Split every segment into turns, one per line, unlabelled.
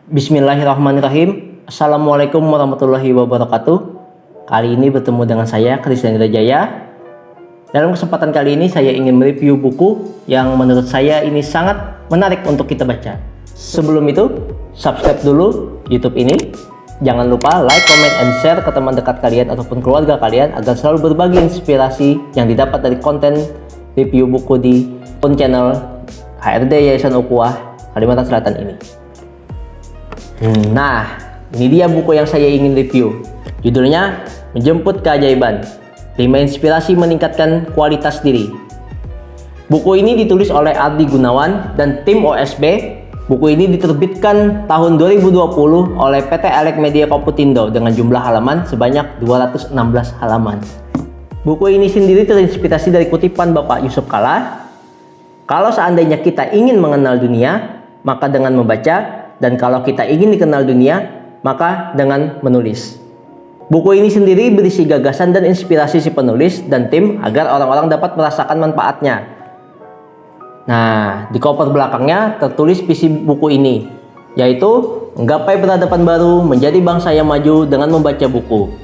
Bismillahirrahmanirrahim. Assalamualaikum warahmatullahi wabarakatuh. Kali ini bertemu dengan saya, Krisdian Jaya. Dalam kesempatan kali ini saya ingin mereview buku yang menurut saya ini sangat menarik untuk kita baca. Sebelum itu, subscribe dulu YouTube ini. Jangan lupa like, comment, and share ke teman dekat kalian ataupun keluarga kalian agar selalu berbagi inspirasi yang didapat dari konten review buku di channel HRD Yayasan Ukhuwah Kalimantan Selatan ini. Nah, ini dia buku yang saya ingin review. Judulnya Menjemput Keajaiban, 5 Inspirasi Meningkatkan Kualitas Diri. Buku ini ditulis oleh Ardi Gunawan dan tim OSB. Buku ini diterbitkan tahun 2020 oleh PT Elek Media Komputindo dengan jumlah halaman sebanyak 216 halaman. Buku ini sendiri terinspirasi dari kutipan Bapak Yusuf Kala. Kalau seandainya kita ingin mengenal dunia, maka dengan membaca. Dan kalau kita ingin dikenal dunia, maka dengan menulis. Buku ini sendiri berisi gagasan dan inspirasi si penulis dan tim agar orang-orang dapat merasakan manfaatnya. Nah, di cover belakangnya tertulis visi buku ini, yaitu menggapai peradaban baru, menjadi bangsa yang maju dengan membaca buku.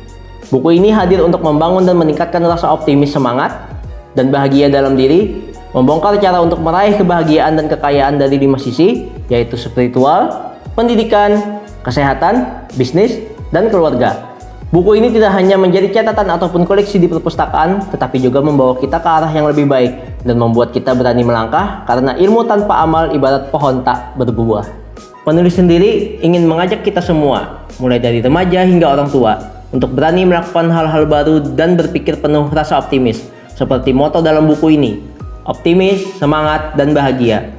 Buku ini hadir untuk membangun dan meningkatkan rasa optimis, semangat, dan bahagia dalam diri, membongkar cara untuk meraih kebahagiaan dan kekayaan dari 5 sisi, yaitu spiritual, pendidikan, kesehatan, bisnis, dan keluarga. Buku ini tidak hanya menjadi catatan ataupun koleksi di perpustakaan, tetapi juga membawa kita ke arah yang lebih baik dan membuat kita berani melangkah karena ilmu tanpa amal ibarat pohon tak berbuah. Penulis sendiri ingin mengajak kita semua, mulai dari remaja hingga orang tua, untuk berani melakukan hal-hal baru dan berpikir penuh rasa optimis, seperti moto dalam buku ini, optimis, semangat, dan bahagia.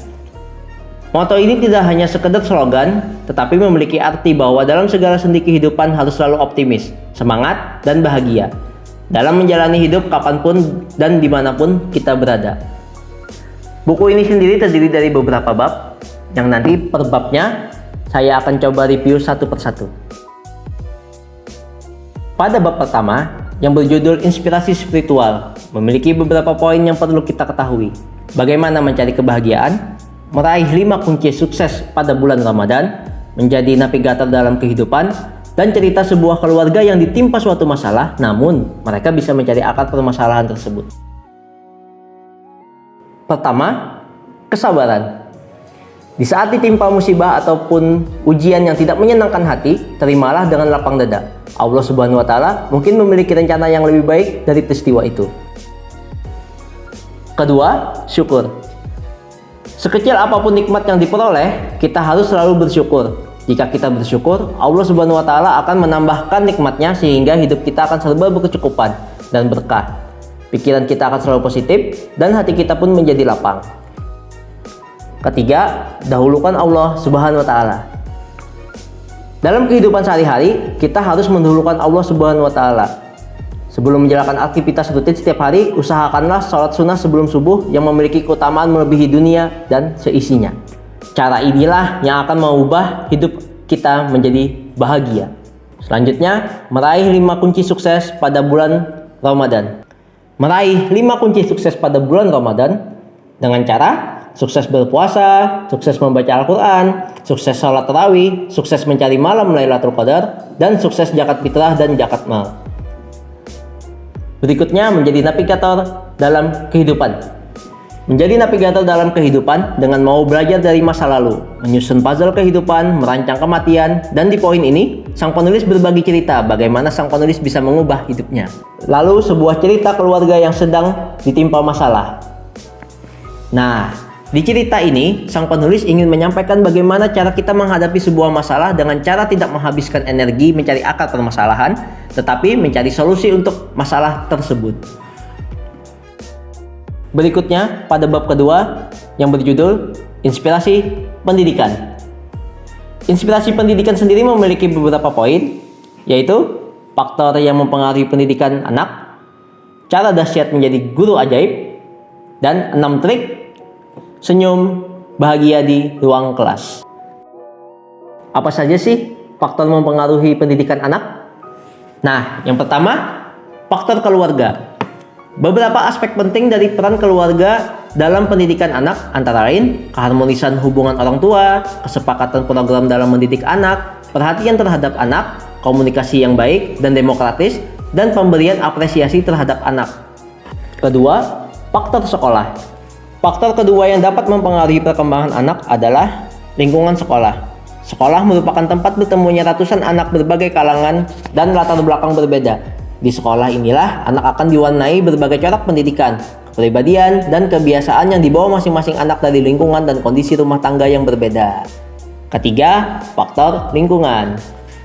Moto ini tidak hanya sekedar slogan, tetapi memiliki arti bahwa dalam segala sendi kehidupan harus selalu optimis, semangat, dan bahagia dalam menjalani hidup kapanpun dan dimanapun kita berada. Buku ini sendiri terdiri dari beberapa bab, yang nanti per babnya saya akan coba review satu persatu. Pada bab pertama, yang berjudul Inspirasi Spiritual, memiliki beberapa poin yang perlu kita ketahui. Bagaimana mencari kebahagiaan, meraih 5 kunci sukses pada bulan Ramadan, menjadi navigator dalam kehidupan, dan cerita sebuah keluarga yang ditimpa suatu masalah, namun mereka bisa mencari akar permasalahan tersebut. Pertama, kesabaran. Di saat ditimpa musibah ataupun ujian yang tidak menyenangkan hati, terimalah dengan lapang dada. Allah Subhanahu wa Ta'ala mungkin memiliki rencana yang lebih baik dari peristiwa itu. Kedua, syukur. Sekecil apapun nikmat yang diperoleh, kita harus selalu bersyukur. Jika kita bersyukur, Allah Subhanahu wa Ta'ala akan menambahkan nikmatnya sehingga hidup kita akan serba berkecukupan dan berkah. Pikiran kita akan selalu positif dan hati kita pun menjadi lapang. Ketiga, dahulukan Allah Subhanahu wa Ta'ala. Dalam kehidupan sehari-hari, kita harus mendahulukan Allah Subhanahu wa Ta'ala. Sebelum menjalankan aktivitas rutin setiap hari, usahakanlah sholat sunnah sebelum subuh yang memiliki keutamaan melebihi dunia dan seisinya. Cara inilah yang akan mengubah hidup kita menjadi bahagia. Selanjutnya, meraih 5 kunci sukses pada bulan Ramadan. Meraih 5 kunci sukses pada bulan Ramadan dengan cara sukses berpuasa, sukses membaca Al-Quran, sukses sholat tarawih, sukses mencari malam Lailatul Qadar, dan sukses zakat fitrah dan zakat mal. Berikutnya, menjadi navigator dalam kehidupan. Menjadi navigator dalam kehidupan dengan mau belajar dari masa lalu, menyusun puzzle kehidupan, merancang kematian, dan di poin ini, sang penulis berbagi cerita bagaimana sang penulis bisa mengubah hidupnya. Lalu, sebuah cerita keluarga yang sedang ditimpa masalah. Nah, di cerita ini, sang penulis ingin menyampaikan bagaimana cara kita menghadapi sebuah masalah dengan cara tidak menghabiskan energi mencari akar permasalahan, tetapi mencari solusi untuk masalah tersebut. Berikutnya, pada bab kedua yang berjudul Inspirasi Pendidikan. Inspirasi pendidikan sendiri memiliki beberapa poin, yaitu faktor yang mempengaruhi pendidikan anak, cara dahsyat menjadi guru ajaib, dan 6 trik senyum bahagia di ruang kelas. Apa saja sih faktor mempengaruhi pendidikan anak? Nah, yang pertama, faktor keluarga. Beberapa aspek penting dari peran keluarga dalam pendidikan anak antara lain keharmonisan hubungan orang tua, kesepakatan program dalam mendidik anak, perhatian terhadap anak, komunikasi yang baik dan demokratis, dan pemberian apresiasi terhadap anak. Kedua, faktor sekolah. Faktor kedua yang dapat mempengaruhi perkembangan anak adalah lingkungan sekolah. Sekolah merupakan tempat bertemunya ratusan anak berbagai kalangan dan latar belakang berbeda. Di sekolah inilah anak akan diwarnai berbagai corak pendidikan, kepribadian, dan kebiasaan yang dibawa masing-masing anak dari lingkungan dan kondisi rumah tangga yang berbeda. Ketiga, faktor lingkungan.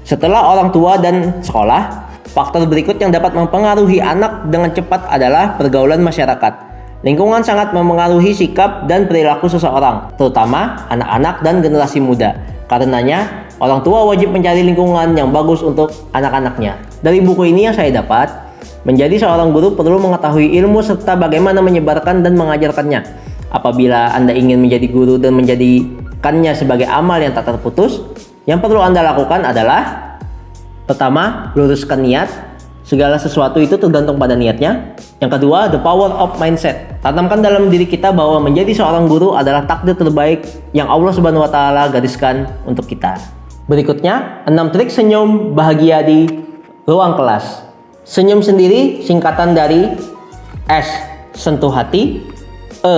Setelah orang tua dan sekolah, faktor berikut yang dapat mempengaruhi anak dengan cepat adalah pergaulan masyarakat. Lingkungan sangat memengaruhi sikap dan perilaku seseorang, terutama anak-anak dan generasi muda. Karenanya, orang tua wajib mencari lingkungan yang bagus untuk anak-anaknya. Dari buku ini yang saya dapat, menjadi seorang guru perlu mengetahui ilmu serta bagaimana menyebarkan dan mengajarkannya. Apabila Anda ingin menjadi guru dan menjadikannya sebagai amal yang tak terputus, yang perlu Anda lakukan adalah: pertama, luruskan niat. Segala sesuatu itu tergantung pada niatnya. Yang kedua, the power of mindset. Tanamkan dalam diri kita bahwa menjadi seorang guru adalah takdir terbaik yang Allah Subhanahu wa taala gariskan untuk kita. Berikutnya, 6 trik senyum bahagia di ruang kelas. Senyum sendiri singkatan dari S, sentuh hati, E,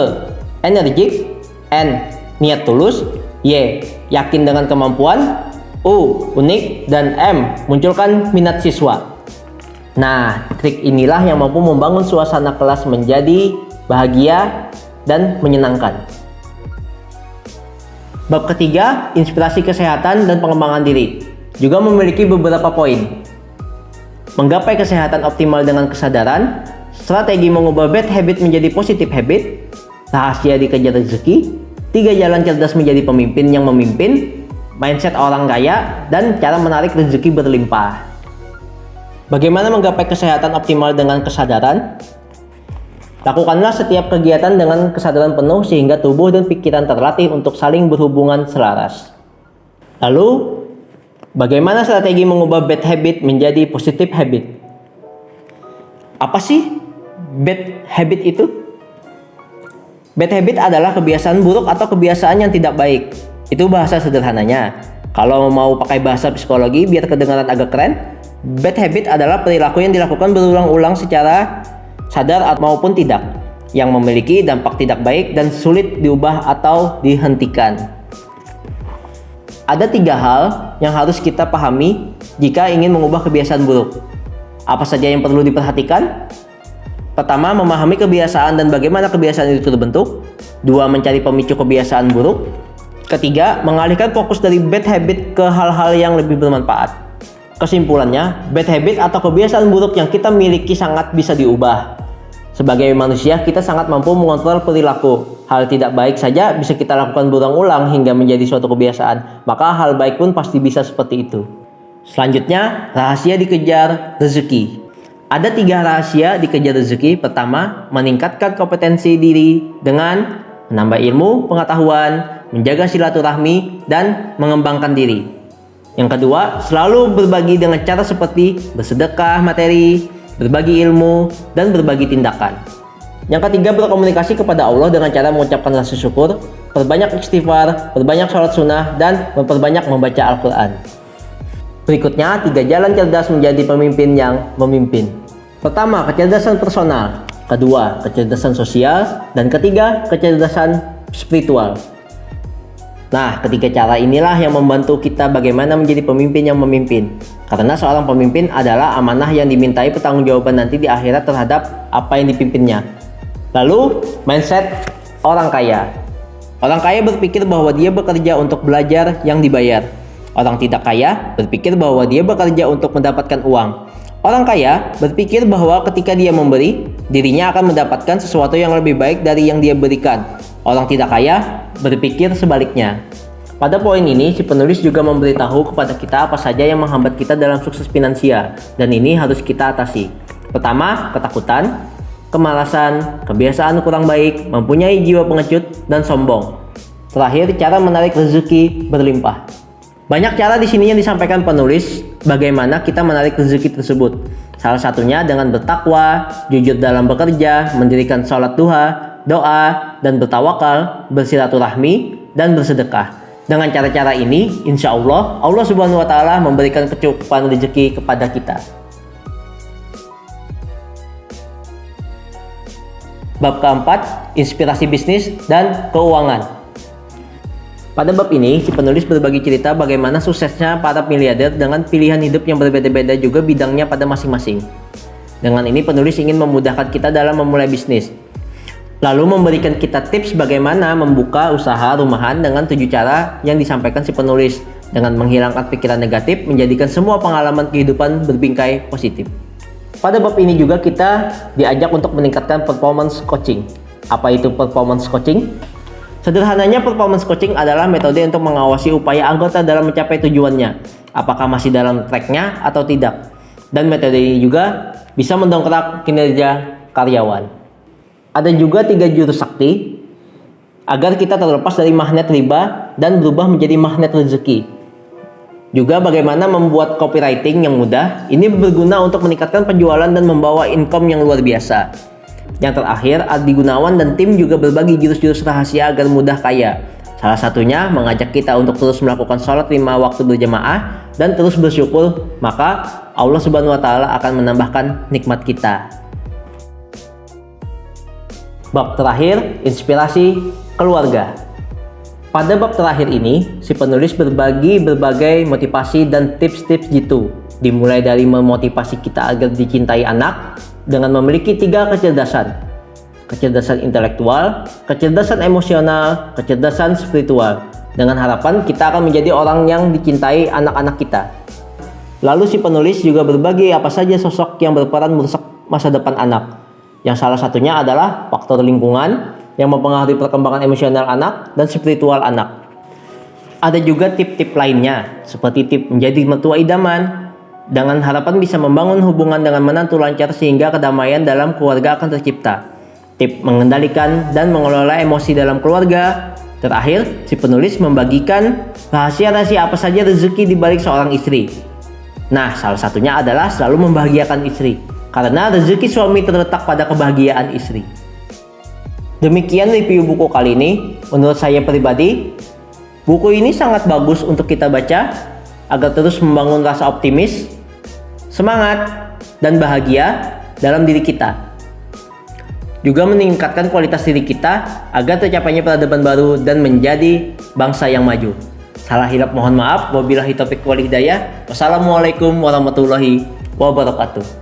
energik, N, niat tulus, Y, yakin dengan kemampuan, U, unik, dan M, munculkan minat siswa. Nah, trik inilah yang mampu membangun suasana kelas menjadi bahagia dan menyenangkan. Bab ketiga, inspirasi kesehatan dan pengembangan diri, juga memiliki beberapa poin. Menggapai kesehatan optimal dengan kesadaran, strategi mengubah bad habit menjadi positive habit, rahasia dikejar rezeki, 3 jalan cerdas menjadi pemimpin yang memimpin, mindset orang kaya, dan cara menarik rezeki berlimpah. Bagaimana menggapai kesehatan optimal dengan kesadaran? Lakukanlah setiap kegiatan dengan kesadaran penuh sehingga tubuh dan pikiran terlatih untuk saling berhubungan selaras. Lalu, bagaimana strategi mengubah bad habit menjadi positive habit? Apa sih bad habit itu? Bad habit adalah kebiasaan buruk atau kebiasaan yang tidak baik. Itu bahasa sederhananya. Kalau mau pakai bahasa psikologi biar kedengaran agak keren, bad habit adalah perilaku yang dilakukan berulang-ulang secara sadar maupun tidak, yang memiliki dampak tidak baik dan sulit diubah atau dihentikan. Ada 3 hal yang harus kita pahami jika ingin mengubah kebiasaan buruk. Apa saja yang perlu diperhatikan? Pertama, memahami kebiasaan dan bagaimana kebiasaan itu terbentuk. 2, mencari pemicu kebiasaan buruk. Ketiga, mengalihkan fokus dari bad habit ke hal-hal yang lebih bermanfaat. Kesimpulannya, bad habit atau kebiasaan buruk yang kita miliki sangat bisa diubah. Sebagai manusia, kita sangat mampu mengontrol perilaku. Hal tidak baik saja bisa kita lakukan berulang-ulang hingga menjadi suatu kebiasaan. Maka hal baik pun pasti bisa seperti itu. Selanjutnya, rahasia dikejar rezeki. Ada 3 rahasia dikejar rezeki. Pertama, meningkatkan kompetensi diri dengan menambah ilmu, pengetahuan, menjaga silaturahmi, dan mengembangkan diri. Yang kedua, selalu berbagi dengan cara seperti bersedekah materi, berbagi ilmu, dan berbagi tindakan. Yang ketiga, berkomunikasi kepada Allah dengan cara mengucapkan rasa syukur, perbanyak istighfar, perbanyak sholat sunnah, dan memperbanyak membaca Al-Quran. Berikutnya, 3 jalan cerdas menjadi pemimpin yang memimpin. Pertama, kecerdasan personal. Kedua, kecerdasan sosial. Dan ketiga, kecerdasan spiritual. Nah, ketiga cara inilah yang membantu kita bagaimana menjadi pemimpin yang memimpin. Karena seorang pemimpin adalah amanah yang dimintai pertanggungjawaban nanti di akhirat terhadap apa yang dipimpinnya. Lalu, mindset orang kaya. Orang kaya berpikir bahwa dia bekerja untuk belajar yang dibayar. Orang tidak kaya berpikir bahwa dia bekerja untuk mendapatkan uang. Orang kaya berpikir bahwa ketika dia memberi, dirinya akan mendapatkan sesuatu yang lebih baik dari yang dia berikan. Orang tidak kaya berpikir sebaliknya. Pada poin ini, si penulis juga memberitahu kepada kita apa saja yang menghambat kita dalam sukses finansial, dan ini harus kita atasi. Pertama, ketakutan, kemalasan, kebiasaan kurang baik, mempunyai jiwa pengecut, dan sombong. Terakhir, cara menarik rezeki berlimpah. Banyak cara di sini yang disampaikan penulis bagaimana kita menarik rezeki tersebut. Salah satunya dengan bertakwa, jujur dalam bekerja, mendirikan sholat duha, doa, dan bertawakal, bersilaturahmi, dan bersedekah. Dengan cara-cara ini, insya Allah, Allah Subhanahu wa Ta'ala memberikan kecukupan rezeki kepada kita. Bab keempat, inspirasi bisnis dan keuangan. Pada bab ini, si penulis berbagi cerita bagaimana suksesnya para miliarder dengan pilihan hidup yang berbeda-beda juga bidangnya pada masing-masing. Dengan ini, penulis ingin memudahkan kita dalam memulai bisnis. Lalu memberikan kita tips bagaimana membuka usaha rumahan dengan 7 cara yang disampaikan si penulis dengan menghilangkan pikiran negatif, menjadikan semua pengalaman kehidupan berbingkai positif. Pada bab ini juga kita diajak untuk meningkatkan performance coaching. Apa itu performance coaching? Sederhananya, performance coaching adalah metode untuk mengawasi upaya anggota dalam mencapai tujuannya, apakah masih dalam tracknya atau tidak. Dan metode ini juga bisa mendongkrak kinerja karyawan. Ada juga 3 jurus sakti agar kita terlepas dari magnet riba dan berubah menjadi magnet rezeki. Juga bagaimana membuat copywriting yang mudah. Ini berguna untuk meningkatkan penjualan dan membawa income yang luar biasa. Yang terakhir, Ardi Gunawan dan tim juga berbagi jurus-jurus rahasia agar mudah kaya. Salah satunya mengajak kita untuk terus melakukan sholat 5 waktu berjamaah dan terus bersyukur, maka Allah Subhanahu wa Ta'ala akan menambahkan nikmat kita. Bab terakhir, inspirasi keluarga. Pada bab terakhir ini, si penulis berbagi berbagai motivasi dan tips-tips jitu. Dimulai dari memotivasi kita agar dicintai anak dengan memiliki 3 kecerdasan. Kecerdasan intelektual, kecerdasan emosional, kecerdasan spiritual. Dengan harapan kita akan menjadi orang yang dicintai anak-anak kita. Lalu si penulis juga berbagi apa saja sosok yang berperan merusak masa depan anak. Yang salah satunya adalah faktor lingkungan yang mempengaruhi perkembangan emosional anak dan spiritual anak. Ada juga tip-tip lainnya, seperti tip menjadi mertua idaman, dengan harapan bisa membangun hubungan dengan menantu lancar sehingga kedamaian dalam keluarga akan tercipta. Tip mengendalikan dan mengelola emosi dalam keluarga. Terakhir, si penulis membagikan rahasia-rahasia apa saja rezeki di balik seorang istri. Nah, salah satunya adalah selalu membahagiakan istri, karena rezeki suami terletak pada kebahagiaan istri. Demikian review buku kali ini. Menurut saya pribadi, buku ini sangat bagus untuk kita baca agar terus membangun rasa optimis, semangat, dan bahagia dalam diri kita. Juga meningkatkan kualitas diri kita agar tercapainya peradaban baru dan menjadi bangsa yang maju. Salah hilap mohon maaf. Wabillahi taufiq wal hidayah. Wassalamualaikum warahmatullahi wabarakatuh.